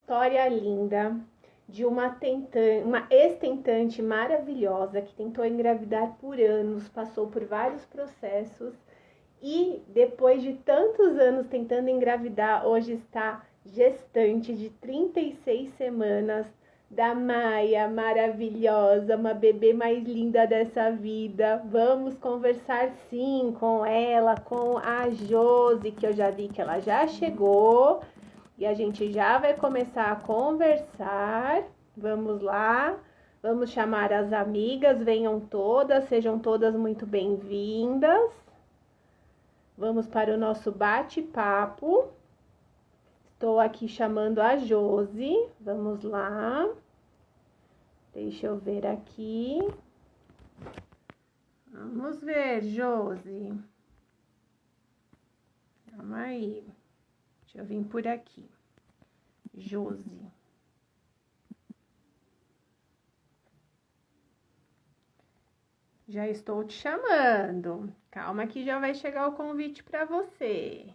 História linda de uma ex-tentante maravilhosa que tentou engravidar por anos, passou por vários processos e depois de tantos anos tentando engravidar, hoje está gestante de 36 semanas da Maia, maravilhosa, uma bebê mais linda dessa vida. Vamos conversar sim com ela, com a Josi, que eu já vi que ela já chegou. E a gente já vai começar a conversar. Vamos lá. Vamos chamar as amigas, venham todas, sejam todas muito bem-vindas. Vamos para o nosso bate-papo. Estou aqui chamando a Josi. Vamos lá. Deixa eu ver aqui. Vamos ver, Josi. Calma aí. Deixa eu vir por aqui. Josi. Já estou te chamando. Calma que já vai chegar o convite para você.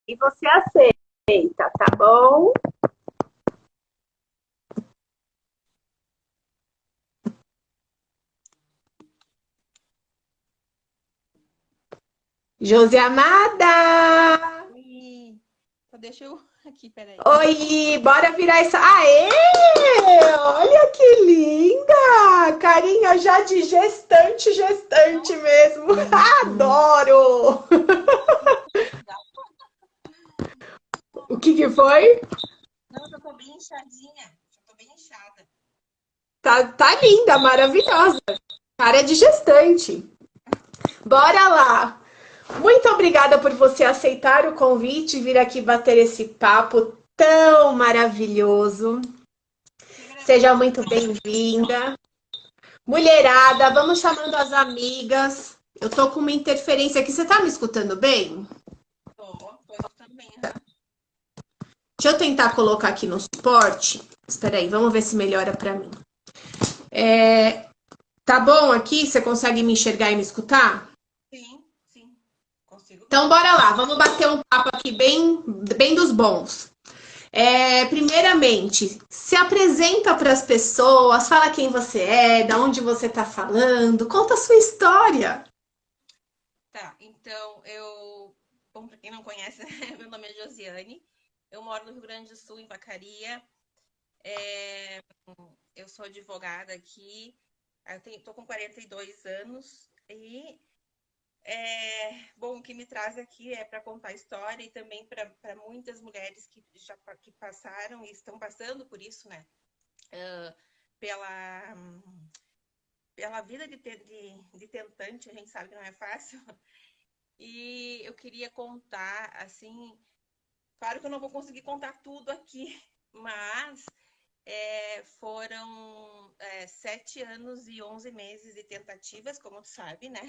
E você aceita, tá bom? Josi Amada! Oi, só deixa eu aqui, peraí. Oi, bora virar essa. Aê! Olha que linda! Carinha já de gestante, gestante mesmo. Adoro! O que foi? Não, eu tô bem inchadinha. Já tô bem inchada. Tá linda, maravilhosa. Cara de gestante. Bora lá! Muito obrigada por você aceitar o convite e vir aqui bater esse papo tão maravilhoso. Seja muito bem-vinda. Mulherada, vamos chamando as amigas. Eu tô com uma interferência aqui. Você tá me escutando bem? Tô escutando bem, aham. Deixa eu tentar colocar aqui no suporte. Espera aí, vamos ver se melhora para mim. Tá bom aqui? Você consegue me enxergar e me escutar? Sim, consigo. Então, bora lá. Vamos bater um papo aqui bem dos bons. Primeiramente, se apresenta para as pessoas, fala quem você é, da onde você está falando, conta a sua história. Tá, então bom, pra quem não conhece, meu nome é Josiane. Eu moro no Rio Grande do Sul, em Vacaria. É, eu sou advogada aqui. Tô com 42 anos e bom, o que me traz aqui é para contar a história e também para muitas mulheres que passaram e estão passando por isso, né? Pela, pela vida de tentante, a gente sabe que não é fácil. E eu queria contar, assim, claro que eu não vou conseguir contar tudo aqui, mas foram 7 anos e 11 meses de tentativas, como tu sabe, né?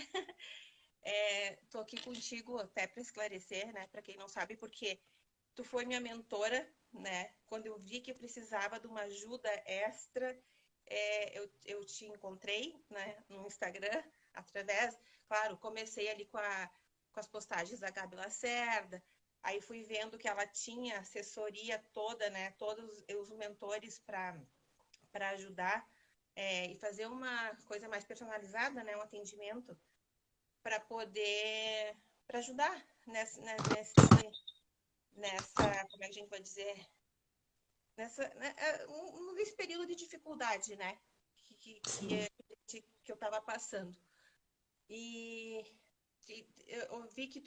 Tô aqui contigo até para esclarecer, né? Para quem não sabe, porque tu foi minha mentora, né? Quando eu vi que eu precisava de uma ajuda extra, eu te encontrei, né? No Instagram, através, claro, comecei ali com as postagens da Gabi Lacerda, aí fui vendo que ela tinha assessoria toda, né? Todos os mentores para ajudar e fazer uma coisa mais personalizada, né? Um atendimento para poder para ajudar nessa, como é que a gente vai dizer, nesse período de dificuldade, né, que eu estava passando. E, eu vi que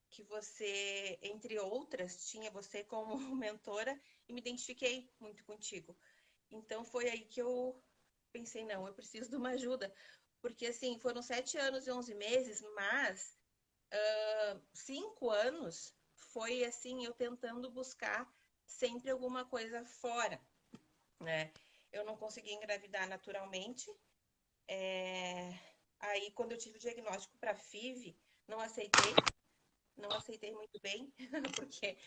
que você, entre outras, tinha você como mentora e me identifiquei muito contigo. Então foi aí que eu pensei, não, eu preciso de uma ajuda. Porque, assim, foram 7 anos e 11 meses, mas 5 anos foi, assim, eu tentando buscar sempre alguma coisa fora, né? Eu não consegui engravidar naturalmente. Aí, quando eu tive o diagnóstico para FIV, não aceitei, não aceitei muito bem, porque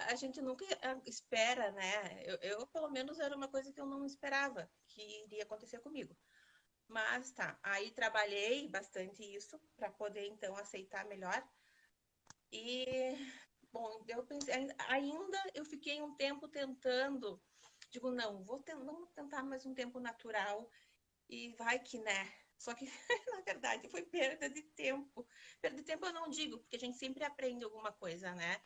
a gente nunca espera, né? Pelo menos, era uma coisa que eu não esperava que iria acontecer comigo. Mas tá, aí trabalhei bastante isso para poder então aceitar melhor. E bom, eu pensei, ainda eu fiquei um tempo tentando, digo, não, vamos tentar mais um tempo natural e vai que, né? Só que, na verdade, foi perda de tempo. Perda de tempo eu não digo, porque a gente sempre aprende alguma coisa, né,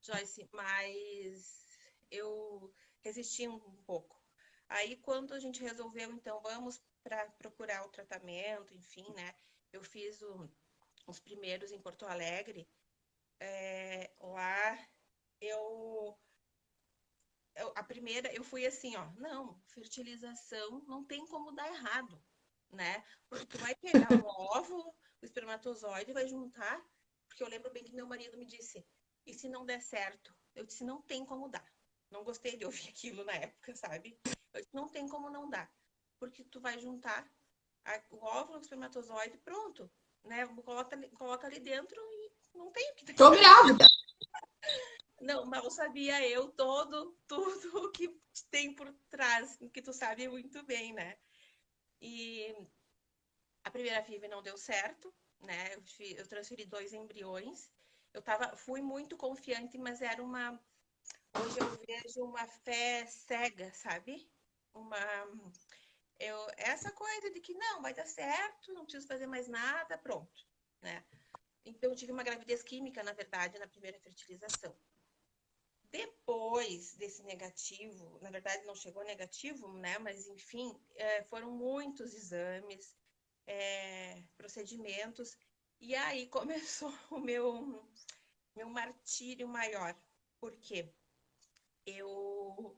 Joyce? Mas eu resisti um pouco. Aí, quando a gente resolveu, então, vamos para procurar o tratamento, enfim, né? Eu fiz os primeiros em Porto Alegre. Lá eu, a primeira, eu fui assim, ó, não, fertilização não tem como dar errado, né? Porque tu vai pegar um óvulo, o espermatozoide vai juntar, porque eu lembro bem que meu marido me disse, e se não der certo? Eu disse, não tem como dar. Não gostei de ouvir aquilo na época, sabe? Eu disse, não tem como não dar, porque tu vai juntar o óvulo, o espermatozoide, pronto, né? Coloca ali dentro e não tem o que dar Tô errado. grávida. Não, mal sabia eu tudo o que tem por trás, que tu sabe muito bem, né? E a primeira FIV não deu certo, né? Eu transferi 2 embriões. Fui muito confiante, mas era hoje eu vejo uma fé cega, sabe? Uma, essa coisa de que não, vai dar certo, não preciso fazer mais nada, pronto, né? Então eu tive uma gravidez química, na verdade, na primeira fertilização. Depois desse negativo, na verdade não chegou negativo, né? Mas enfim, foram muitos exames, procedimentos, e aí começou o meu martírio maior, porque eu,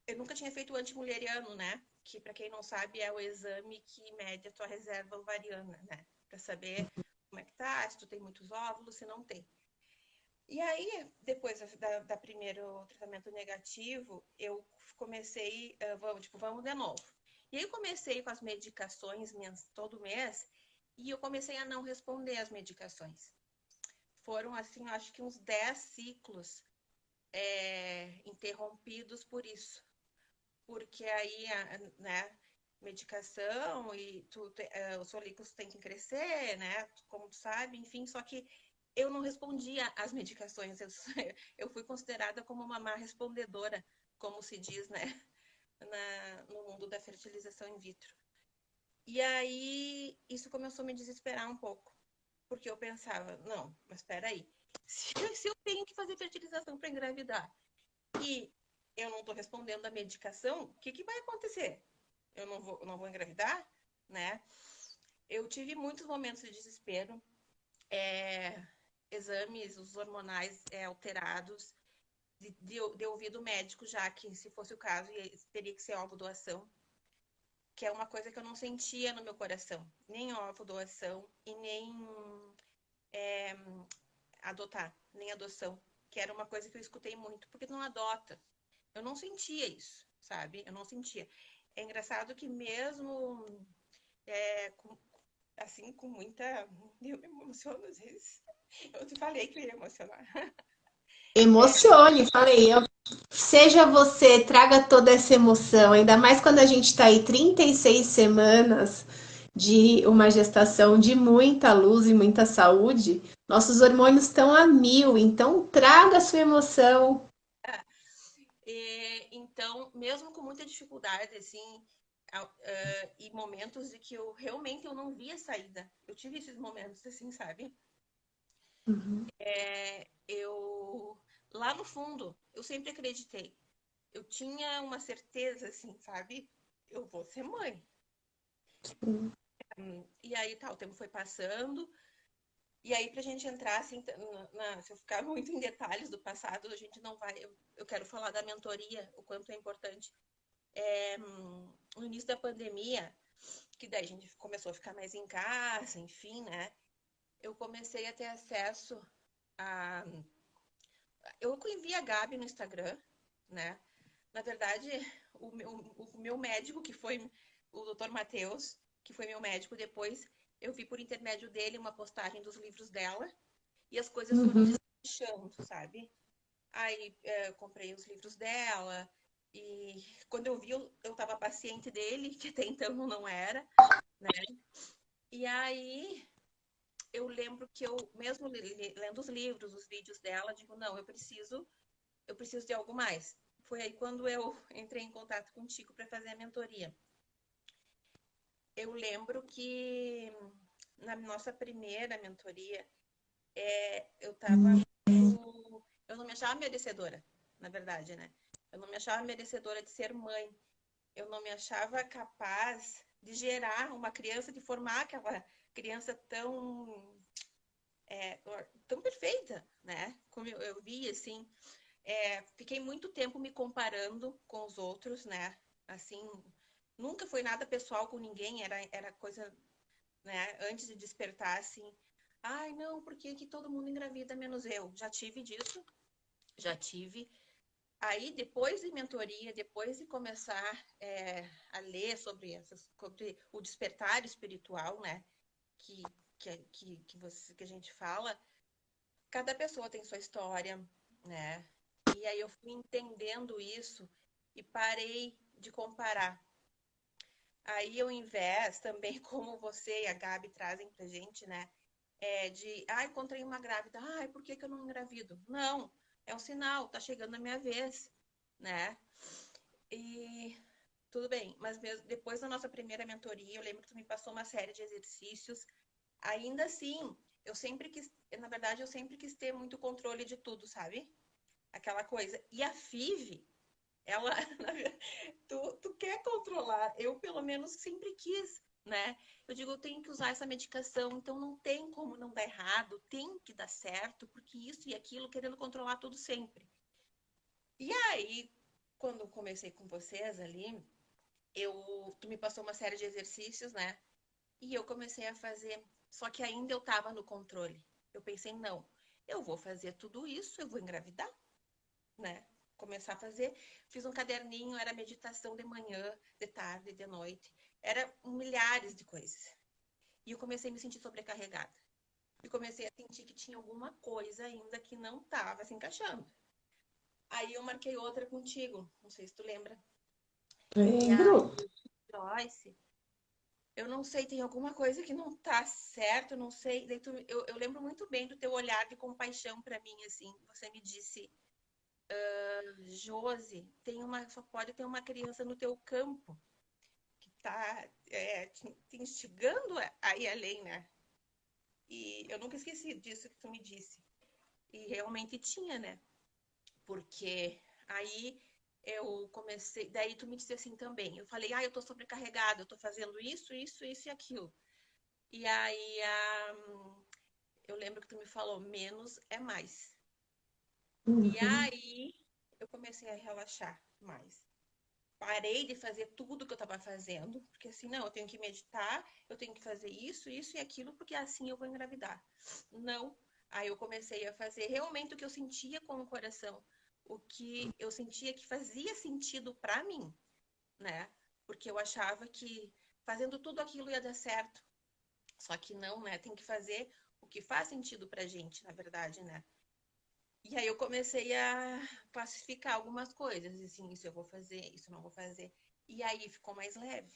eu nunca tinha feito o antimuleriano, né? Que, para quem não sabe, é o exame que mede a tua reserva ovariana, né? Para saber como é que tá, se tu tem muitos óvulos, se não tem. E aí, depois da primeiro tratamento negativo, eu comecei, vamos de novo. E aí eu comecei com as medicações todo mês e eu comecei a não responder as medicações. Foram, assim, acho que uns 10 ciclos interrompidos por isso. Porque aí, né, medicação e os folículos têm que crescer, né, como tu sabe, enfim, só que eu não respondia às medicações, eu fui considerada como uma má respondedora, como se diz, né, no mundo da fertilização in vitro. E aí, isso começou a me desesperar um pouco, porque eu pensava, não, mas espera aí, se eu tenho que fazer fertilização para engravidar e eu não estou respondendo a medicação, o que vai acontecer? Eu não vou engravidar, né? Eu tive muitos momentos de desespero, exames, os hormonais alterados, de ouvir do médico já que, se fosse o caso, teria que ser ovo doação, que é uma coisa que eu não sentia no meu coração, nem ovo doação e nem adotar, nem adoção, que era uma coisa que eu escutei muito, porque não adota. Eu não sentia isso, sabe? Eu não sentia. É engraçado que mesmo com muita... Eu me emociono às vezes. Eu te falei que eu ia emocionar. Emocione, falei eu. Seja você, traga toda essa emoção, ainda mais quando a gente está aí 36 semanas de uma gestação de muita luz e muita saúde, nossos hormônios estão a mil, então traga a sua emoção. Então, mesmo com muita dificuldade, assim, e momentos de que eu não via saída. Eu tive esses momentos, assim, sabe? Uhum. Lá no fundo, eu sempre acreditei. Eu tinha uma certeza, assim, sabe? Eu vou ser mãe. E aí, o tempo foi passando. E aí, pra gente entrar, assim, se eu ficar muito em detalhes do passado, a gente não vai... Eu quero falar da mentoria, o quanto é importante. No início da pandemia, que daí a gente começou a ficar mais em casa, enfim, né? Eu comecei a ter acesso a... Eu conheci a Gabi no Instagram, né? Na verdade, o meu médico, que foi o Dr. Matheus, que foi meu médico depois, eu vi por intermédio dele uma postagem dos livros dela e as coisas foram deslanchando, sabe? Aí comprei os livros dela e quando eu vi, eu tava paciente dele, que até então não era, né? E aí eu lembro que eu, mesmo lendo os livros, os vídeos dela, digo, não, eu preciso de algo mais. Foi aí quando eu entrei em contato contigo para fazer a mentoria. Eu lembro que na nossa primeira mentoria, eu não me achava merecedora, na verdade, né? Eu não me achava merecedora de ser mãe. Eu não me achava capaz de gerar uma criança, de formar aquela criança tão perfeita, né? Como eu vi, assim, fiquei muito tempo me comparando com os outros, né? Assim, nunca foi nada pessoal com ninguém, era coisa, né? Antes de despertar, assim, ai, não, por que todo mundo engravida menos eu? Já tive disso, já tive. Aí, depois de mentoria, depois de começar a ler sobre o despertar espiritual, né? Que a gente fala, cada pessoa tem sua história, né? E aí eu fui entendendo isso e parei de comparar. Aí eu invés também, como você e a Gabi trazem pra gente, né? Encontrei uma grávida. Ai, por que eu não engravido? Não, é um sinal, tá chegando a minha vez, né? E tudo bem, mas mesmo depois da nossa primeira mentoria, eu lembro que tu me passou uma série de exercícios. Ainda assim, na verdade, eu sempre quis ter muito controle de tudo, sabe? Aquela coisa. E a FIV, ela, tu quer controlar. Eu, pelo menos, sempre quis, né? Eu digo, eu tenho que usar essa medicação, então não tem como não dar errado, tem que dar certo, porque isso e aquilo, querendo controlar tudo sempre. E aí, quando eu comecei com vocês ali, tu me passou uma série de exercícios, né? E eu comecei a fazer, só que ainda eu tava no controle. Eu pensei, não, eu vou fazer tudo isso, eu vou engravidar, né? Começar a fazer, fiz um caderninho, era meditação de manhã, de tarde, de noite, era milhares de coisas. E eu comecei a me sentir sobrecarregada. E comecei a sentir que tinha alguma coisa ainda que não estava se encaixando. Aí eu marquei outra contigo, não sei se tu lembra. E a Lembro. Joyce, eu não sei, tem alguma coisa que não tá certo, não sei. Eu lembro muito bem do teu olhar de compaixão para mim, assim. Você me disse, Josi, só pode ter uma criança no teu campo que tá te instigando a ir além, né? E eu nunca esqueci disso que tu me disse. E realmente tinha, né? Porque aí eu comecei, daí tu me disse assim também. Eu falei, eu tô sobrecarregada, eu tô fazendo isso, isso, isso e aquilo. E aí eu lembro que tu me falou, menos é mais. E Uhum. aí eu comecei a relaxar mais. Parei de fazer tudo que eu estava fazendo, porque assim, não, eu tenho que meditar, eu tenho que fazer isso, isso e aquilo, porque assim eu vou engravidar. Não. Aí eu comecei a fazer realmente o que eu sentia com o coração, o que eu sentia que fazia sentido para mim, né? Porque eu achava que fazendo tudo aquilo ia dar certo. Só que não, né? Tem que fazer o que faz sentido pra gente, na verdade, né? E aí eu comecei a classificar algumas coisas, assim, isso eu vou fazer, isso eu não vou fazer. E aí ficou mais leve,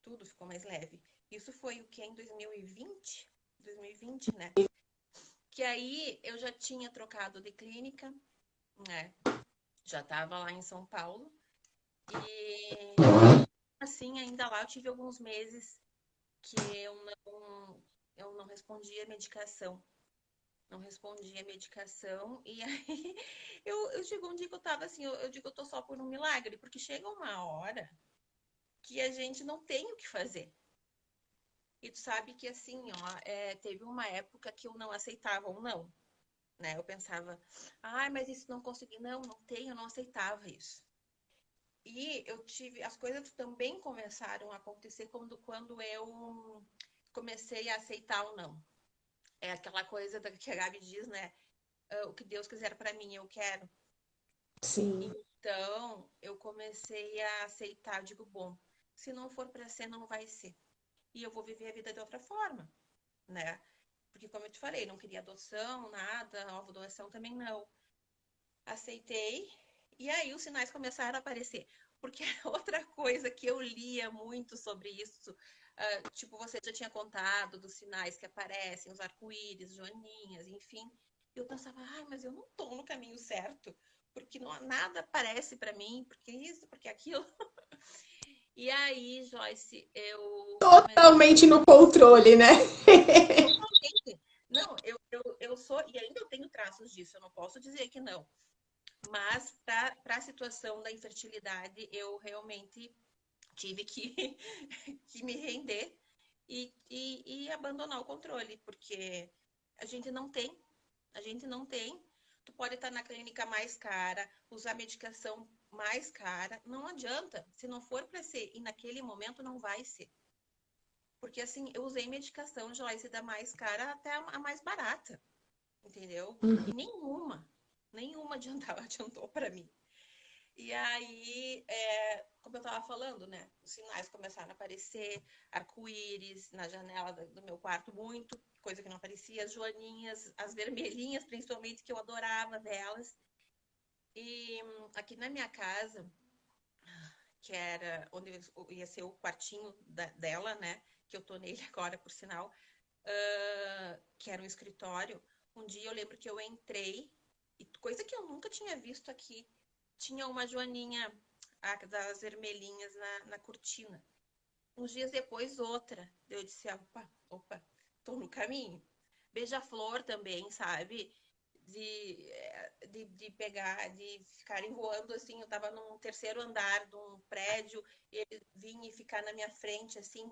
tudo ficou mais leve. Isso foi o que em 2020? 2020, né? Que aí eu já tinha trocado de clínica, né? Já estava lá em São Paulo. E assim, ainda lá eu tive alguns meses que eu não respondia a medicação. Não respondia a medicação. E aí eu digo, um dia que eu tava assim, eu digo, eu tô só por um milagre, porque chega uma hora que a gente não tem o que fazer. E tu sabe que assim, ó, teve uma época que eu não aceitava ou não, né? Eu pensava, mas isso não consegui, não tenho, eu não aceitava isso. E as coisas também começaram a acontecer quando eu comecei a aceitar ou não. É aquela coisa que a Gabi diz, né? O que Deus quiser para mim, eu quero. Sim. Então, eu comecei a aceitar, digo, bom, se não for para ser, não vai ser. E eu vou viver a vida de outra forma, né? Porque, como eu te falei, não queria adoção, nada, nova doação também não. Aceitei E aí os sinais começaram a aparecer. Porque outra coisa que eu lia muito sobre isso, tipo, você já tinha contado dos sinais que aparecem, os arco-íris, joaninhas, enfim. Eu pensava, ai, mas eu não tô no caminho certo, porque não, nada aparece para mim, porque isso, porque aquilo. E aí, Joyce, eu comecei Totalmente no controle, né? totalmente. Não, eu sou, e ainda eu tenho traços disso, eu não posso dizer que não. Mas para a situação da infertilidade, eu realmente tive que, que me render e abandonar o controle, porque a gente não tem, a gente não tem. Tu pode estar na clínica mais cara, usar medicação mais cara, não adianta. Se não for para ser, e naquele momento não vai ser. Porque assim, eu usei medicação, Joyce, da mais cara até a mais barata, entendeu? E nenhuma adiantou para mim. E aí, como eu estava falando, né? Os sinais começaram a aparecer, arco-íris na janela do meu quarto, muito, coisa que não aparecia, as joaninhas, as vermelhinhas, principalmente, que eu adorava delas. E aqui na minha casa, que era onde ia ser o quartinho dela, né? Que eu tô nele agora, por sinal, que era um escritório. Um dia eu lembro que eu entrei, e coisa que eu nunca tinha visto aqui, tinha uma joaninha das vermelhinhas na cortina. Uns dias depois, outra. Eu disse, opa, tô no caminho. Beija-flor também, sabe? De pegar, de ficarem voando assim. Eu tava num terceiro andar de um prédio, e ele vinha e ficar na minha frente, assim,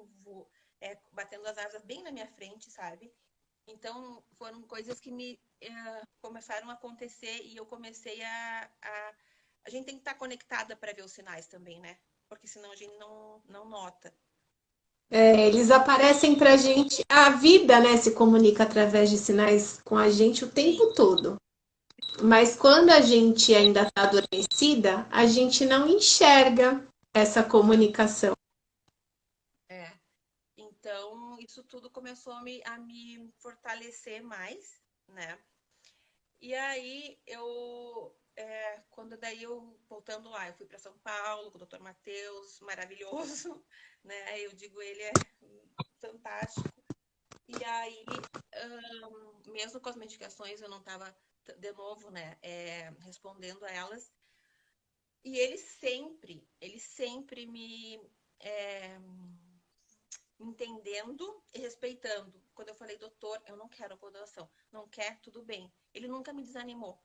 batendo as asas bem na minha frente, sabe? Então, foram coisas que me começaram a acontecer e eu comecei a gente tem que estar conectada para ver os sinais também, né? Porque senão a gente não nota. Eles aparecem pra gente. A vida, né, se comunica através de sinais com a gente o Sim, tempo todo. Mas quando a gente ainda está adormecida, a gente não enxerga essa comunicação. é. Então, isso tudo começou a me fortalecer mais, né? E aí, quando daí eu, voltando lá, eu fui para São Paulo com o Dr. Matheus, maravilhoso, né? Eu digo, ele é fantástico. E aí, mesmo com as medicações, eu não estava, de novo, né, respondendo a elas. E ele sempre me entendendo e respeitando. Quando eu falei, doutor, eu não quero doação, não quer, tudo bem. Ele nunca me desanimou.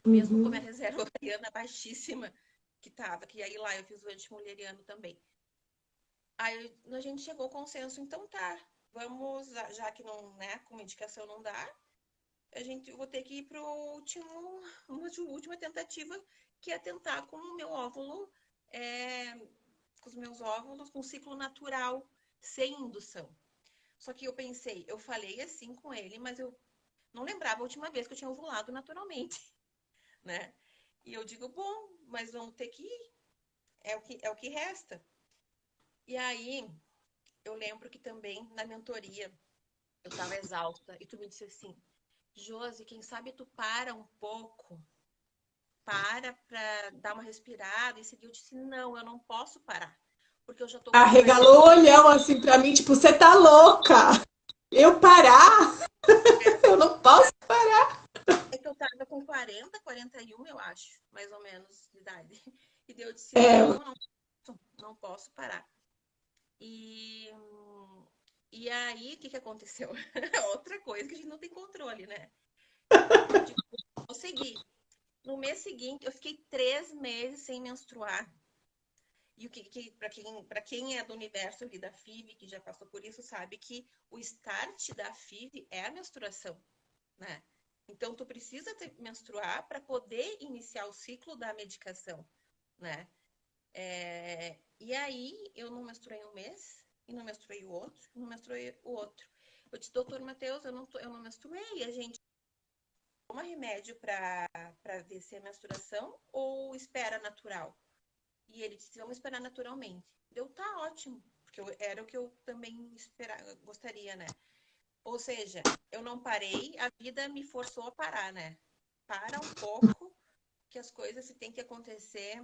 Mesmo com a minha Uhum. reserva ovariana baixíssima que tava, que aí lá eu fiz o antimuleriano também. Aí a gente chegou ao consenso, então tá, vamos, já que não, né, com medicação não dá, eu vou ter que ir para uma última tentativa, que é tentar com o meu óvulo, com os meus óvulos, com ciclo natural, sem indução. Só que eu falei assim com ele, mas eu não lembrava a última vez que eu tinha ovulado naturalmente, né? E eu digo, bom, mas vamos ter que ir, é o que resta. E aí, eu lembro que também na mentoria, eu estava exausta, e tu me disse assim, Josi, quem sabe tu para um pouco, para dar uma respirada e seguir. Eu disse, não, eu não posso parar, porque eu já tô com 40. Arregalou o olhão assim pra mim, tipo, você tá louca? Eu parar? Eu não posso parar. É que eu tava com 41, eu acho, mais ou menos, de idade. E daí eu disse, É, não posso parar. E, e aí, o que aconteceu? Outra coisa que a gente não tem controle, né? Eu digo, vou seguir. No mês seguinte, eu fiquei 3 meses sem menstruar. E o que para quem é do universo ali da FIV, que já passou por isso, sabe que o start da FIV é a menstruação, né? Então, tu precisa menstruar para poder iniciar o ciclo da medicação, né? E aí, eu não menstruei um mês, e não menstruei o outro, e não menstruei o outro. Eu disse, doutor Matheus, eu não menstruei, a gente toma remédio para ver se é menstruação ou espera natural? E ele disse, vamos esperar naturalmente. Deu, tá ótimo, porque era o que eu também gostaria, né? Ou seja, eu não parei, a vida me forçou a parar, né? Para um pouco, que as coisas, se tem que acontecer,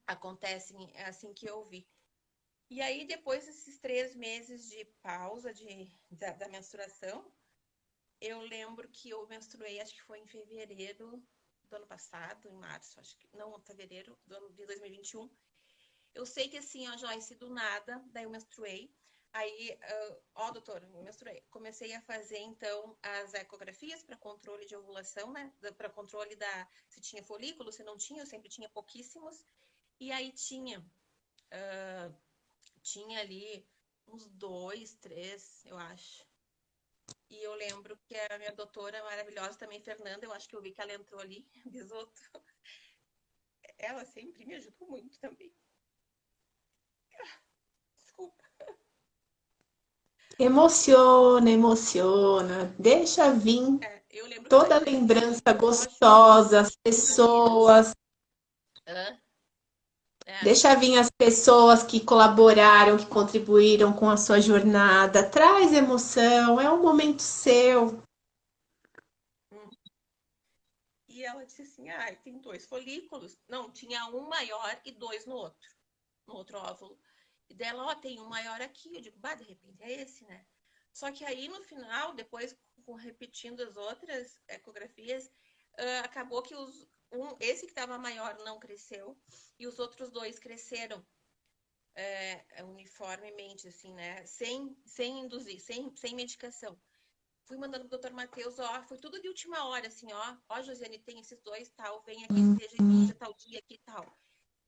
acontecem assim que eu vi. E aí, depois desses 3 meses de pausa da menstruação, eu lembro que eu menstruei, acho que foi em fevereiro do ano passado, em março, acho que, não, fevereiro do ano de 2021. Eu sei que assim, ó, Joyce, do nada, daí eu menstruei. Aí, doutor, eu menstruei. Comecei a fazer, então, as ecografias para controle de ovulação, né? Para controle se tinha folículo, se não tinha, eu sempre tinha pouquíssimos. E aí tinha ali uns 2, 3, eu acho. E eu lembro que a minha doutora maravilhosa também, Fernanda, eu acho que eu vi que ela entrou ali, Bisoto. Ela sempre me ajudou muito também. Desculpa. Emociona. Deixa vir Eu lembro que toda ela a disse assim, ó, lembrança pode vir gostosa, as meninas. pessoas. É. Deixa vir as pessoas que colaboraram, que contribuíram com a sua jornada. Traz emoção, é um momento seu. E ela disse assim, tem 2 folículos. Não, tinha um maior e 2 no outro óvulo. E dela, tem um maior aqui. Eu digo, de repente é esse, né? Só que aí no final, depois repetindo as outras ecografias, acabou que esse que estava maior não cresceu e os outros 2 cresceram uniformemente, assim, né? Sem induzir, sem medicação. Fui mandando pro Dr. Matheus, foi tudo de última hora, assim, Josiane, tem esses 2, tal, vem aqui, esteja tal dia aqui, tal.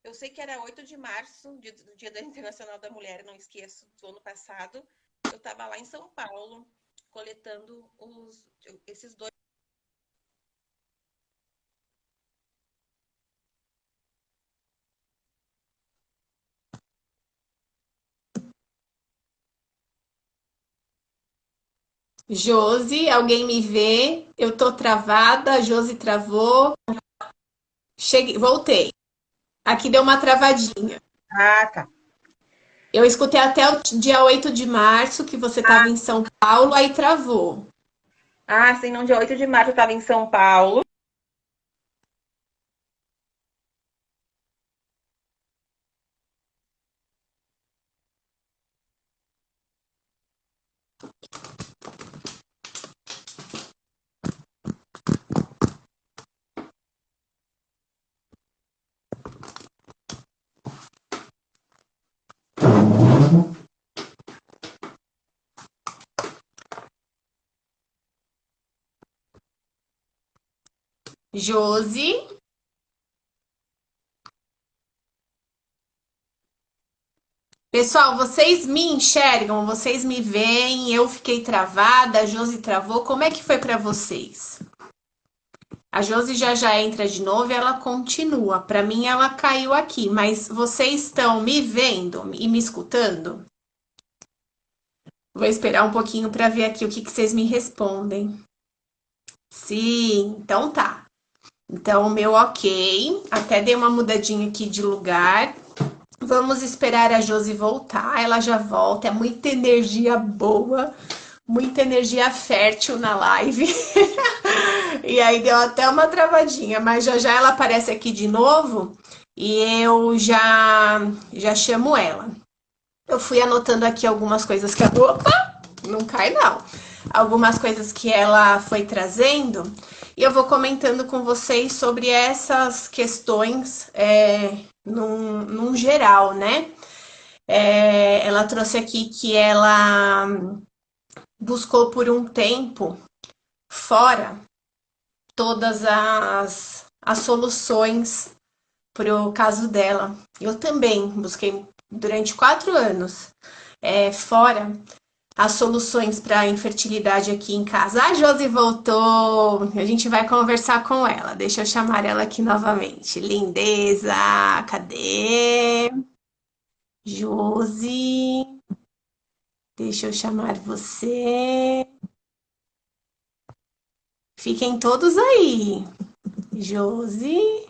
Eu sei que era 8 de março, do Dia Internacional da Mulher, não esqueço, do ano passado. Eu estava lá em São Paulo, coletando esses 2. Josi, alguém me vê? Eu tô travada, a Josi travou. Cheguei, voltei. Aqui deu uma travadinha. Tá. Eu escutei até o dia 8 de março, que você estava em São Paulo, aí travou. Sim, no dia 8 de março eu estava em São Paulo. Josi. Pessoal, vocês me enxergam? Vocês me veem? Eu fiquei travada, a Josi travou. Como é que foi para vocês? A Josi já entra de novo e ela continua. Para mim, ela caiu aqui, mas vocês estão me vendo e me escutando? Vou esperar um pouquinho para ver aqui o que vocês me respondem. Sim, então tá. Então, o meu ok. Até dei uma mudadinha aqui de lugar. Vamos esperar a Josi voltar. Ela já volta. É muita energia boa, muita energia fértil na live. E aí deu até uma travadinha, mas já ela aparece aqui de novo e eu já chamo ela. Eu fui anotando aqui algumas coisas que opa, não cai não. Algumas coisas que ela foi trazendo e eu vou comentando com vocês sobre essas questões num geral, né? Ela trouxe aqui que ela buscou por um tempo fora todas as soluções para o caso dela. Eu também busquei durante 4 anos fora as soluções para a infertilidade aqui em casa. A Josi voltou, a gente vai conversar com ela. Deixa eu chamar ela aqui novamente. Lindeza, cadê? Josi, deixa eu chamar você. Fiquem todos aí. Josi.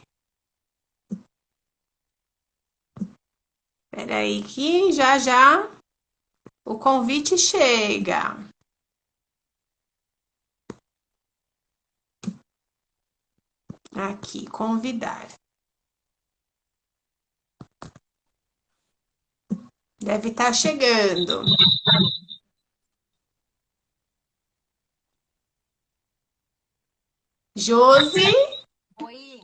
Espera aí que já o convite chega. Aqui, convidar. Deve estar chegando. Josi, Oi,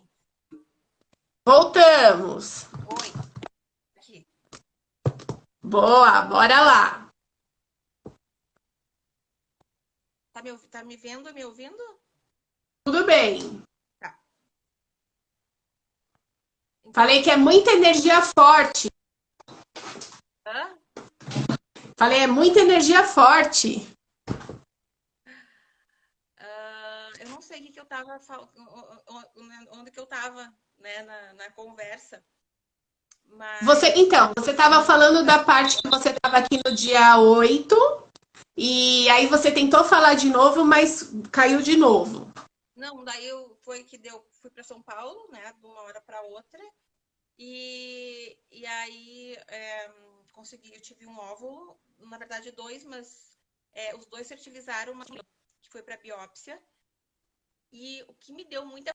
voltamos. oi. Aqui. Boa, bora lá. Tá me vendo, me ouvindo? Tudo bem. Tá. Então, Falei que é muita energia forte. hã? Falei, é muita energia forte. Eu não sei o que eu tava onde que eu tava, né, na conversa, mas Você estava falando da parte que você estava aqui no dia 8 e aí você tentou falar de novo, mas caiu de novo. não, daí foi que fui para São Paulo, né, de uma hora para outra, e aí consegui, eu tive um óvulo, na verdade dois, mas os dois fertilizaram, uma que foi para biópsia, e o que me deu muita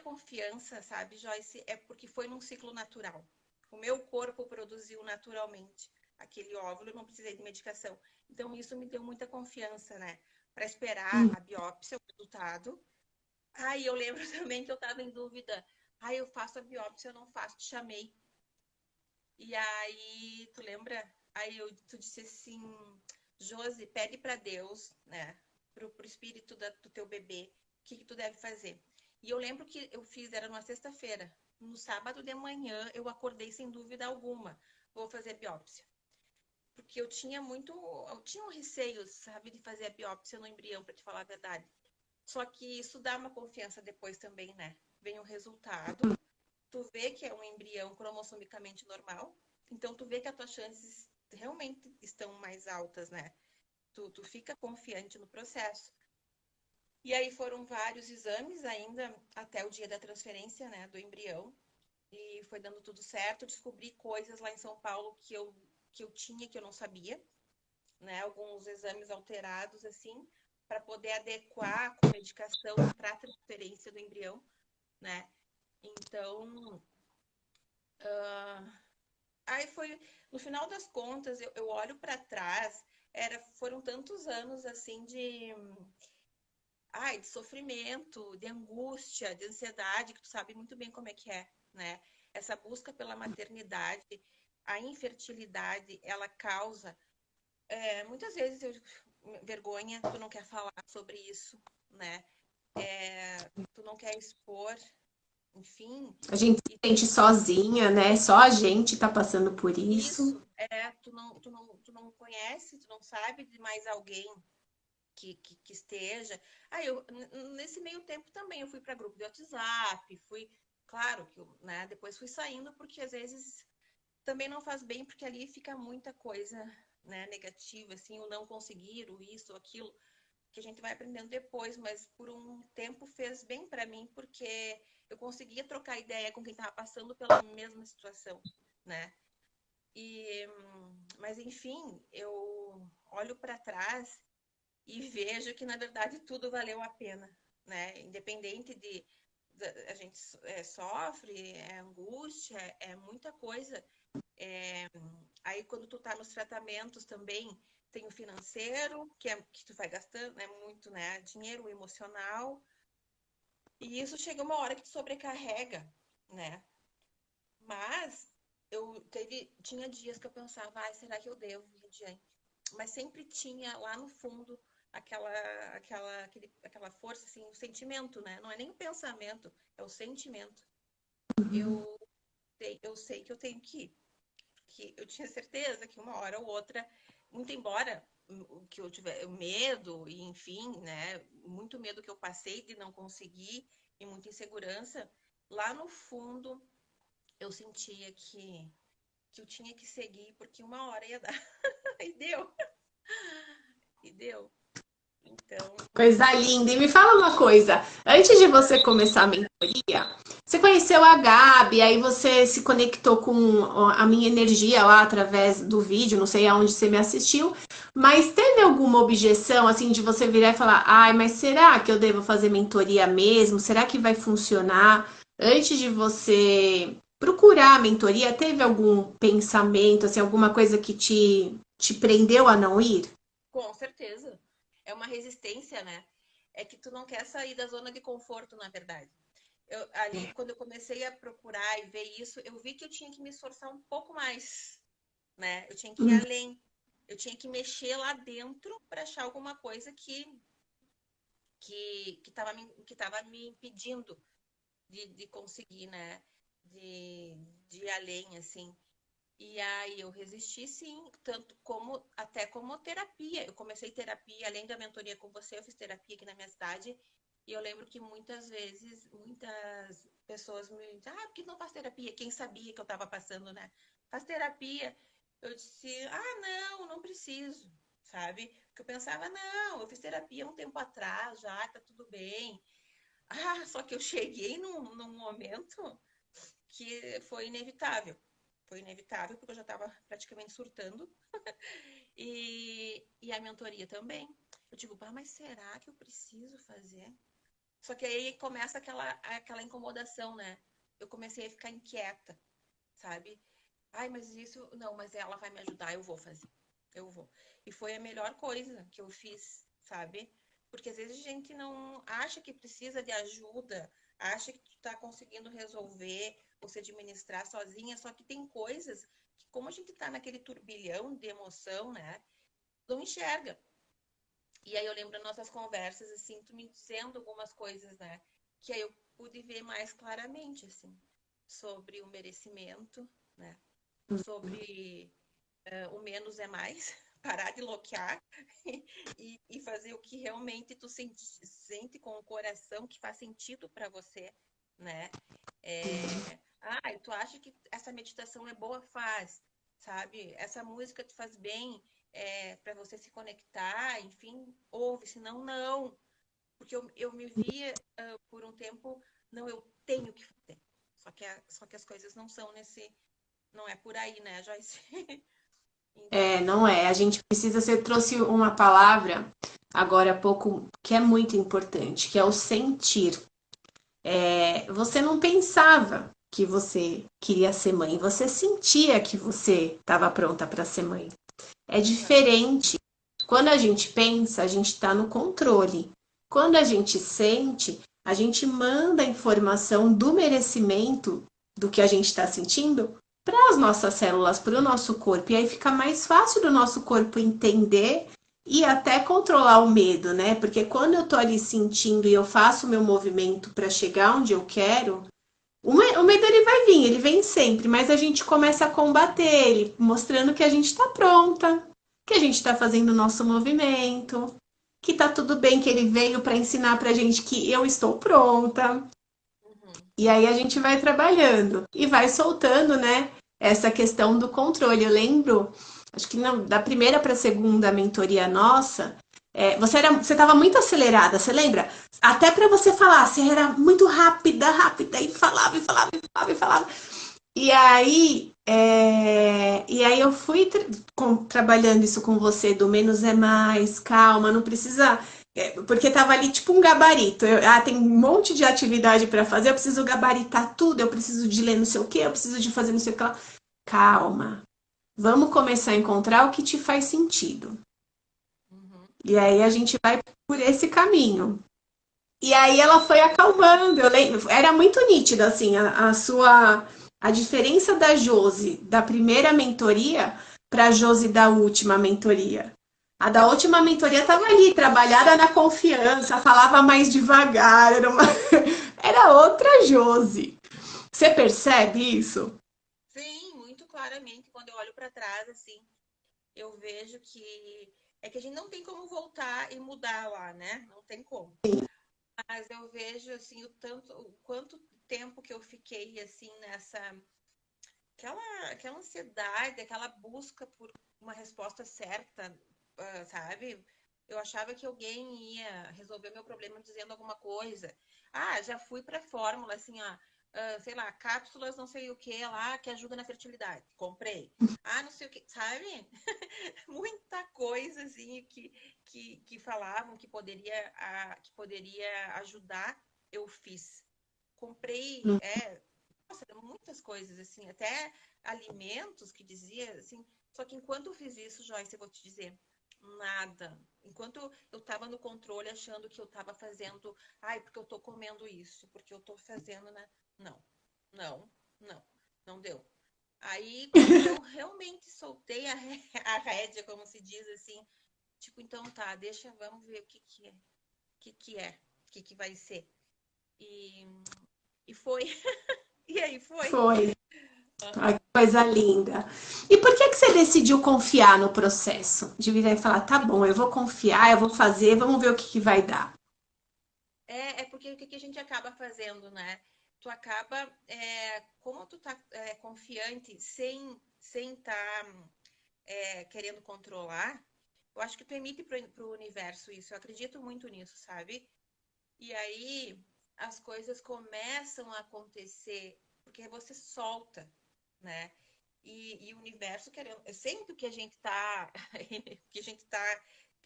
confiança, sabe, Joyce, é porque foi num ciclo natural. O meu corpo produziu naturalmente aquele óvulo, eu não precisei de medicação. Então, isso me deu muita confiança, né? Para esperar a biópsia, o resultado. Aí eu lembro também que eu estava em dúvida. Eu faço a biópsia, eu não faço, te chamei. E aí, tu lembra? Tu disse assim, Josi, pede para Deus, né? Pro espírito do teu bebê, o que tu deve fazer. E eu lembro que eu fiz, era numa sexta-feira. No sábado de manhã, eu acordei sem dúvida alguma. Vou fazer a biópsia. Porque eu tinha um receio, sabe, de fazer a biópsia no embrião, para te falar a verdade. Só que isso dá uma confiança depois também, né? Vem o resultado, tu vê que é um embrião cromossomicamente normal, então tu vê que as tuas chances realmente estão mais altas, né? Tu fica confiante no processo. E aí foram vários exames ainda até o dia da transferência, né, do embrião. E foi dando tudo certo. Descobri coisas lá em São Paulo que eu tinha, que eu não sabia, né? Alguns exames alterados, assim, para poder adequar com medicação para a transferência do embrião, né? Então, aí foi, no final das contas, eu olho para trás, foram tantos anos, assim, de sofrimento, de angústia, de ansiedade, que tu sabe muito bem como é que é, né? Essa busca pela maternidade, a infertilidade, ela causa, muitas vezes, vergonha, tu não quer falar sobre isso, né? Tu não quer expor, enfim. A gente se sente sozinha, né? Só a gente tá passando por isso. Tu não conhece, tu não sabe de mais alguém que esteja. Nesse meio tempo também eu fui para grupo de WhatsApp, claro que né, depois fui saindo, porque às vezes também não faz bem, porque ali fica muita coisa, né, negativa, assim, o não conseguir, o isso, o aquilo, que a gente vai aprendendo depois, mas por um tempo fez bem para mim, porque eu conseguia trocar ideia com quem estava passando pela mesma situação, né? Mas enfim, eu olho para trás e vejo que na verdade tudo valeu a pena, né? Independente a gente sofre, é angústia, é muita coisa. Aí quando tu tá nos tratamentos também tem o financeiro, que tu vai gastando, né, muito, né, dinheiro emocional. E isso chega uma hora que te sobrecarrega, né? Mas tinha dias que eu pensava, será que eu devo ir adiante? Mas sempre tinha lá no fundo aquela força, assim, o sentimento, né? Não é nem o pensamento, é o sentimento. Eu sei que eu tenho que ir. Que eu tinha certeza que uma hora ou outra, muito embora que eu tivesse medo, e enfim, né? Muito medo que eu passei de não conseguir e muita insegurança, lá no fundo eu sentia que eu tinha que seguir, porque uma hora ia dar. E deu. E deu. Então, Coisa linda. E me fala uma coisa, antes de você começar a mentoria, você conheceu a Gabi, aí você se conectou com a minha energia lá através do vídeo, não sei aonde você me assistiu, mas teve alguma objeção assim de você virar e falar, ai, mas será que eu devo fazer mentoria mesmo? Será que vai funcionar? Antes de você procurar a mentoria, teve algum pensamento, assim, alguma coisa que te prendeu a não ir? com certeza, é uma resistência, né? É que tu não quer sair da zona de conforto, na verdade. Ali, quando eu comecei a procurar e ver isso, eu vi que eu tinha que me esforçar um pouco mais, né? Eu tinha que ir Hum, além. Eu tinha que mexer lá dentro para achar alguma coisa que tava me impedindo de conseguir, né? De ir além, assim. E aí eu resisti, sim, tanto como até como terapia. Eu comecei terapia, além da mentoria com você, eu fiz terapia aqui na minha cidade. E eu lembro que muitas vezes, muitas pessoas me dizem, por que não faz terapia? Quem sabia que eu estava passando, né? Faz terapia. Eu disse, não, não preciso, sabe? Porque eu pensava, não, eu fiz terapia um tempo atrás já, tá tudo bem. Só que eu cheguei num momento que foi inevitável. Foi inevitável, porque eu já estava praticamente surtando. E a mentoria também. Eu digo, mas será que eu preciso fazer? Só que aí começa aquela incomodação, né? Eu comecei a ficar inquieta, sabe? Mas isso, não, mas ela vai me ajudar, eu vou fazer. Eu vou. E foi a melhor coisa que eu fiz, sabe? Porque às vezes a gente não acha que precisa de ajuda, acha que tu tá conseguindo resolver ou se administrar sozinha, só que tem coisas que, como a gente tá naquele turbilhão de emoção, né? Não enxerga. E aí eu lembro das nossas conversas, assim, tu me dizendo algumas coisas, né? Que aí eu pude ver mais claramente, assim, sobre o merecimento, né? Sobre o menos é mais, parar de bloquear e fazer o que realmente tu sente com o coração que faz sentido para você, né? Tu acha que essa meditação é boa? Faz, sabe? Essa música te faz bem para você se conectar, enfim, ouve, senão não. Porque eu me via por um tempo, não, eu tenho que fazer. Só que as coisas não são não é por aí, né, Joyce? É, Então, não é. A gente precisa. Você trouxe uma palavra agora há pouco que é muito importante, que é o sentir. Você não pensava que você queria ser mãe, você sentia que você estava pronta para ser mãe. É uhum, diferente. Quando a gente pensa, a gente está no controle. Quando a gente sente, a gente manda a informação do merecimento do que a gente está sentindo para as nossas células, para o nosso corpo. E aí fica mais fácil do nosso corpo entender e até controlar o medo, né? Porque quando eu tô ali sentindo e eu faço o meu movimento para chegar onde eu quero, o medo ele vem sempre, mas a gente começa a combater ele, mostrando que a gente está pronta, que a gente está fazendo o nosso movimento, que tá tudo bem, que ele veio para ensinar pra gente que eu estou pronta. uhum, E aí a gente vai trabalhando e vai soltando, né? Essa questão do controle. Eu lembro, acho que não, da primeira para a segunda mentoria nossa, você estava muito acelerada, você lembra? Até para você falar, você era muito rápida, rápida, e falava, e falava, e falava, e falava. E aí eu fui trabalhando isso com você, do menos é mais, calma, não precisa. Porque tava ali tipo um gabarito. Tem um monte de atividade para fazer, eu preciso gabaritar tudo, eu preciso de ler não sei o que, eu preciso de fazer não sei o que lá. Calma, vamos começar a encontrar o que te faz sentido. uhum. E aí a gente vai por esse caminho. E aí ela foi acalmando, eu lembro, era muito nítida assim a diferença da Josi da primeira mentoria para a Josi da última mentoria. A da última mentoria estava ali, trabalhada na confiança, falava mais devagar, era outra Josi. Você percebe isso? Sim, muito claramente, quando eu olho para trás, assim, eu vejo que é que a gente não tem como voltar e mudar lá, né? Não tem como. Mas eu vejo assim o quanto tempo que eu fiquei assim nessa aquela ansiedade, aquela busca por uma resposta certa, sabe? Eu achava que alguém ia resolver meu problema dizendo alguma coisa. Já fui pra fórmula, assim, sei lá, cápsulas não sei o que lá que ajuda na fertilidade. Comprei. Não sei o que, sabe? Muita coisa, assim, que falavam que poderia ajudar, eu fiz. Comprei, nossa, muitas coisas, assim, até alimentos que dizia, assim. Só que enquanto eu fiz isso, Joyce, eu vou te dizer, nada. Enquanto eu tava no controle, achando que eu tava fazendo, porque eu tô comendo isso, porque eu tô fazendo, né? Não, não, não, não deu. Aí, quando eu realmente soltei a rédea, como se diz assim, tipo, então tá, vamos ver o que é, o que vai ser. E foi. E aí foi. Foi. Aham. Ai, que coisa linda. E por que você decidiu confiar no processo? De virar e falar, tá bom, eu vou confiar, eu vou fazer, vamos ver o que vai dar. É porque o que a gente acaba fazendo, né? Tu acaba, como tu tá confiante, sem tá querendo controlar, eu acho que tu emite pro universo isso. Eu acredito muito nisso, sabe? E aí as coisas começam a acontecer porque você solta, né? E o universo querendo, sempre que a gente tá que a gente tá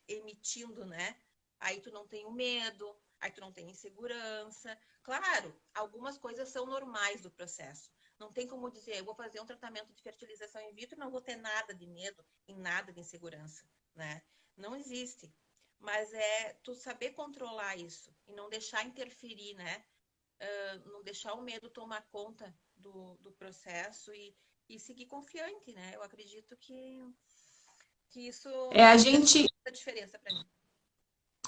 emitindo, né? Aí tu não tem o medo, aí tu não tem insegurança. Claro, algumas coisas são normais do processo. Não tem como dizer, eu vou fazer um tratamento de fertilização in vitro, não vou ter nada de medo e nada de insegurança, né? Não existe. Mas é tu saber controlar isso e não deixar interferir, né? Não deixar o medo tomar conta do processo e seguir confiante, né? Eu acredito que isso É, a fez gente, a diferença para mim.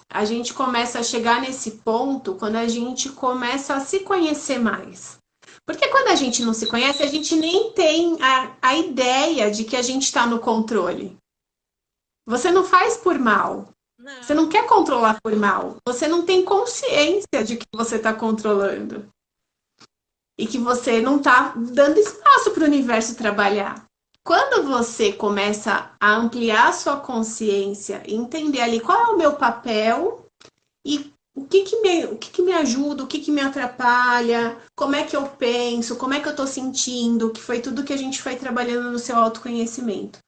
a gente começa a chegar nesse ponto quando a gente começa a se conhecer mais. Porque quando a gente não se conhece, a gente nem tem a ideia de que a gente está no controle. Você não faz por mal. Você não Não, quer controlar por mal. Você não tem consciência de que você está controlando. E que você não está dando espaço para o universo trabalhar. Quando você começa a ampliar a sua consciência, entender ali qual é o meu papel e o que me ajuda, o que me atrapalha, como é que eu penso, como é que eu estou sentindo, que foi tudo que a gente foi trabalhando no seu autoconhecimento.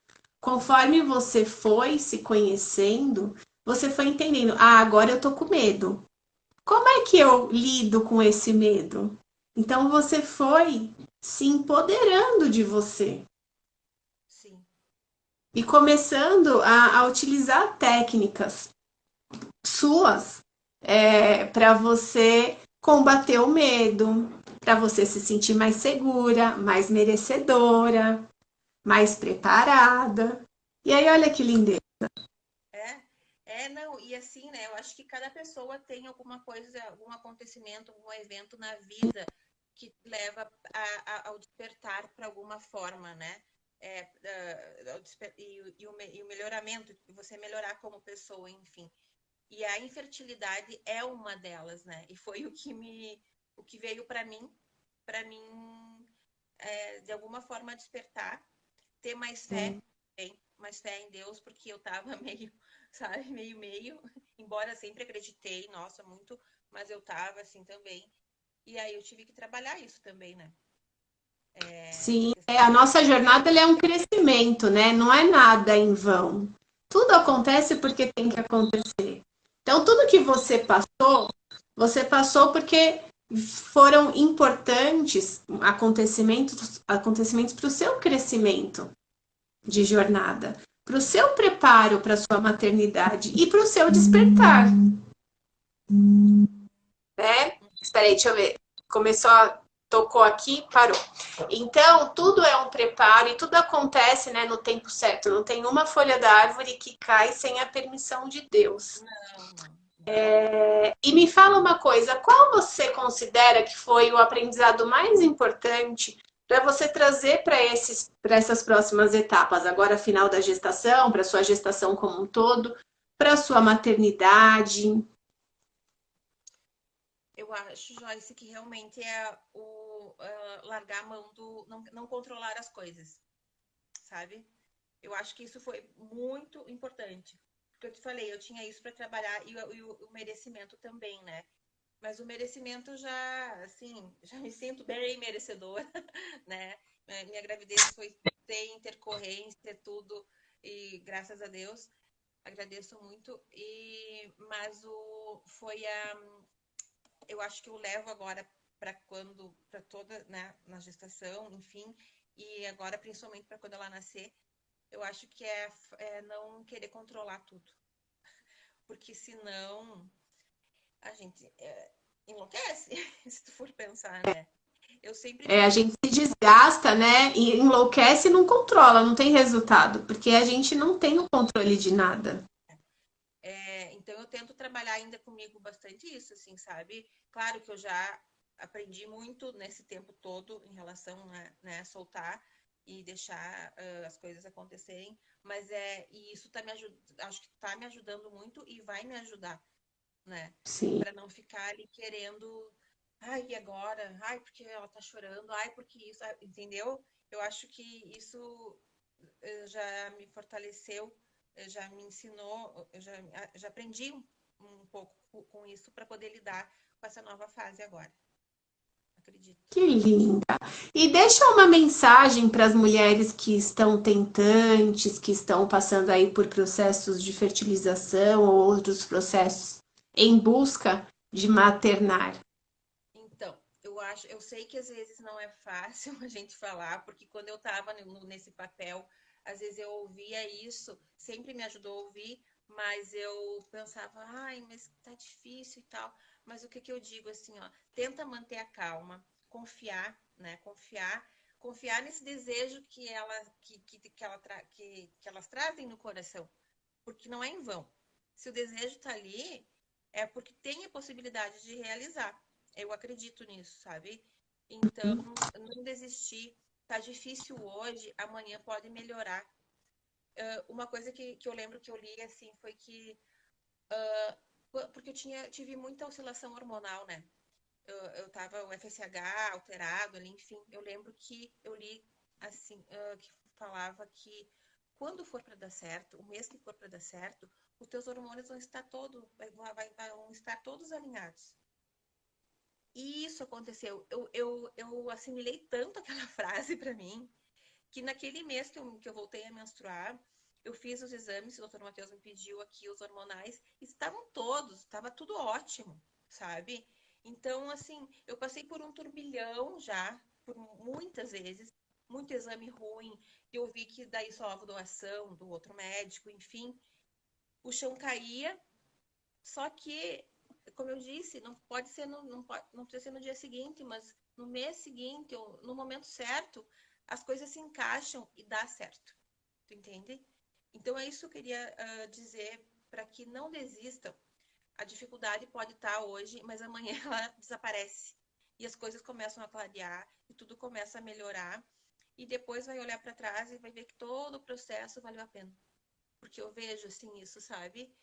Conforme você foi se conhecendo, você foi entendendo, agora eu tô com medo. Como é que eu lido com esse medo? Então você foi se empoderando de você sim, e começando a utilizar técnicas suas para você combater o medo, para você se sentir mais segura, mais merecedora, mais preparada. E aí, olha que lindeza. não, e assim, né, eu acho que cada pessoa tem alguma coisa, algum acontecimento, algum evento na vida que leva ao despertar para alguma forma, né, e o melhoramento, você melhorar como pessoa, enfim. E a infertilidade é uma delas, né? E foi o que veio para mim, de alguma forma despertar, ter mais fé, bem, mais fé em Deus, porque eu tava meio, sabe, meio, embora sempre acreditei, nossa, muito, mas eu tava assim também. E aí eu tive que trabalhar isso também, né? Essa Sim, questão a da nossa jornada é um crescimento, né? Não é nada em vão. Tudo acontece porque tem que acontecer. Então, tudo que você passou porque foram importantes acontecimentos para o seu crescimento de jornada, para o seu preparo para a sua maternidade e para o seu despertar, né? Espera aí, deixa eu ver. Tocou aqui, parou. Então, tudo é um preparo e tudo acontece, né, no tempo certo. Não tem uma folha da árvore que cai sem a permissão de Deus. não, não. E me fala uma coisa, qual você considera que foi o aprendizado mais importante para você trazer para essas próximas etapas, agora final da gestação, para sua gestação como um todo, para sua maternidade? Eu acho, Joyce, que realmente é largar a mão do não controlar as coisas, sabe? Eu acho que isso foi muito importante. que eu te falei, eu tinha isso para trabalhar e o merecimento também, né? Mas o merecimento já, assim, já me sinto bem merecedora, né? Minha gravidez foi sem intercorrência, tudo, e graças a Deus, agradeço muito. Mas eu acho que eu levo agora para toda, né, na gestação, enfim, e agora principalmente para quando ela nascer, eu acho que é não querer controlar tudo, porque senão a gente enlouquece, se tu for pensar, né? Eu sempre A digo, gente se desgasta, né? E enlouquece e não controla, não tem resultado, porque a gente não tem o controle de nada. então eu tento trabalhar ainda comigo bastante isso, assim, sabe? Claro que eu já aprendi muito nesse tempo todo em relação a, né, soltar e deixar as coisas acontecerem, mas e isso acho que tá me ajudando muito e vai me ajudar, né? Sim. Para não ficar ali querendo, ai, e agora? Ai, porque ela tá chorando? Ai, porque isso, entendeu? Eu acho que isso já me fortaleceu, já me ensinou, eu já aprendi um pouco com isso para poder lidar com essa nova fase agora. Acredito. Que linda! E deixa uma mensagem para as mulheres que estão tentantes, que estão passando aí por processos de fertilização ou outros processos em busca de maternar. Então, eu sei que às vezes não é fácil a gente falar, porque quando eu estava nesse papel, às vezes eu ouvia isso, sempre me ajudou a ouvir, mas eu pensava, ai, mas tá difícil e tal. Mas o que eu digo assim, ó, tenta manter a calma, confiar, né? Confiar nesse desejo que elas trazem no coração, porque não é em vão. Se o desejo tá ali, é porque tem a possibilidade de realizar. Eu acredito nisso, sabe? Então, não desistir. Tá difícil hoje, amanhã pode melhorar. Uma coisa que eu lembro que eu li, assim, foi que... porque eu tive muita oscilação hormonal, né? Eu tava o FSH alterado ali, enfim. Eu lembro que eu li, assim, que falava que quando for para dar certo, o mês que for para dar certo, os teus hormônios vão estar vão estar todos alinhados. E isso aconteceu. Eu assimilei tanto aquela frase para mim, que naquele mês que eu voltei a menstruar, eu fiz os exames, o doutor Matheus me pediu aqui os hormonais, estavam todos, estava tudo ótimo, sabe? Então, assim, eu passei por um turbilhão já, por muitas vezes, muito exame ruim, eu vi que daí só houve doação do outro médico, enfim, o chão caía, só que como eu disse, não pode ser não precisa ser no dia seguinte, mas no mês seguinte ou no momento certo, as coisas se encaixam e dá certo. Tu entende? Então é isso que eu queria dizer para que não desistam. A dificuldade pode estar hoje, mas amanhã ela desaparece. E as coisas começam a clarear e tudo começa a melhorar. E depois vai olhar para trás e vai ver que todo o processo valeu a pena. Porque eu vejo assim isso, sabe?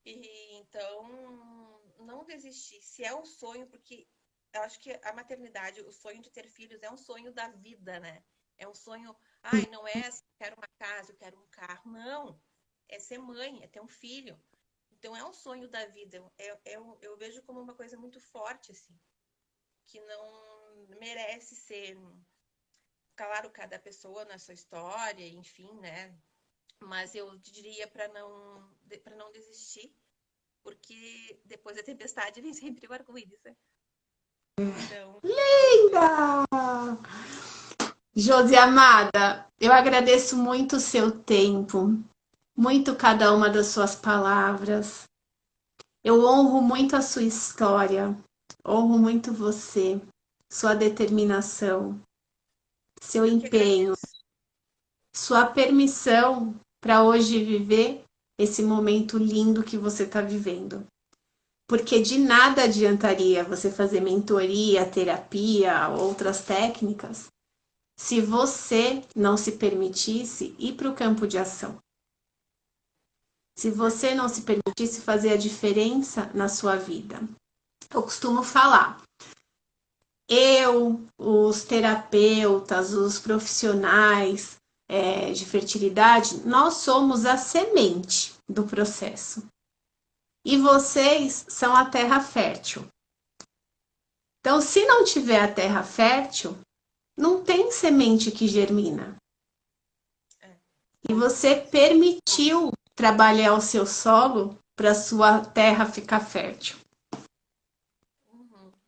E então, não desistir. Se é um sonho, porque eu acho que a maternidade, o sonho de ter filhos é um sonho da vida, né? É um sonho, ai, não é eu quero uma casa, eu quero um carro. Não. É ser mãe, é ter um filho. Então, é um sonho da vida. Eu vejo como uma coisa muito forte, assim, que não merece ser. Claro, cada pessoa na sua história, enfim, né? Mas eu diria para não desistir, porque depois da tempestade vem sempre o arco-íris, né? Então, Linda! Josi amada, eu agradeço muito o seu tempo, muito cada uma das suas palavras. Eu honro muito a sua história, honro muito você, sua determinação, seu eu que empenho, agradeço. sua permissão para hoje viver esse momento lindo que você está vivendo. Porque de nada adiantaria você fazer mentoria, terapia, outras técnicas, se você não se permitisse ir para o campo de ação. Se você não se permitisse fazer a diferença na sua vida. Eu costumo falar, os terapeutas, os profissionais, de fertilidade, nós somos a semente do processo. E vocês são a terra fértil. Então, se não tiver a terra fértil, não tem semente que germina. E você permitiu trabalhar o seu solo para sua terra ficar fértil.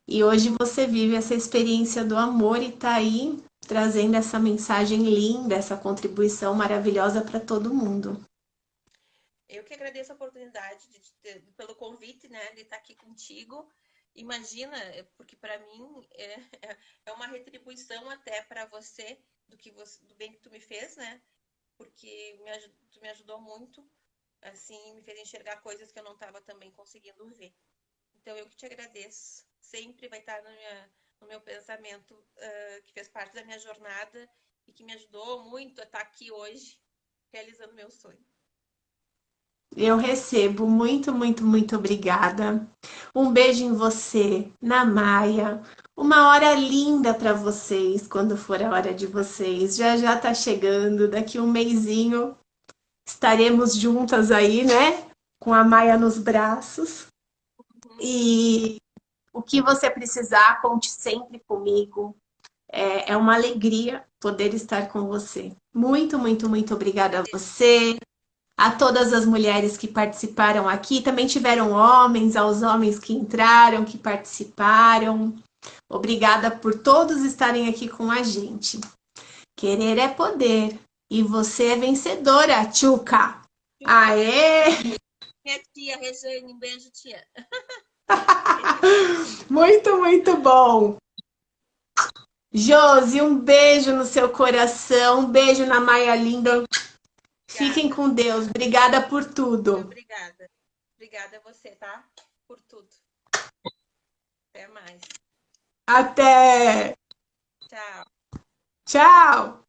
E hoje você vive essa experiência do amor e está aí trazendo essa mensagem linda, essa contribuição maravilhosa para todo mundo. Eu que agradeço a oportunidade pelo convite, né, de estar aqui contigo. Imagina, porque para mim é uma retribuição até para você do bem que tu me fez, né? Porque tu me ajudou muito, assim, me fez enxergar coisas que eu não estava também conseguindo ver. Então eu que te agradeço. Sempre vai estar no meu pensamento, que fez parte da minha jornada e que me ajudou muito a estar aqui hoje, realizando meu sonho. Eu recebo muito, muito, muito obrigada. Um beijo em você, na Maia. Uma hora linda para vocês, quando for a hora de vocês. Já já tá chegando, daqui um mesinho estaremos juntas aí, né? Com a Maia nos braços. E o que você precisar, conte sempre comigo. É uma alegria poder estar com você. Muito, muito, muito obrigada a você, a todas as mulheres que participaram aqui. Também tiveram homens, aos homens que entraram, que participaram. Obrigada por todos estarem aqui com a gente. Querer é poder. E você é vencedora, Tchuca. Aê! Minha tia, Rejane, um beijo, tia. Muito, muito bom. Josi, um beijo no seu coração. Um beijo na Maia linda. Fiquem com Deus. Obrigada por tudo. Obrigada. Obrigada a você, tá? Por tudo. Até mais. Até. Tchau. Tchau.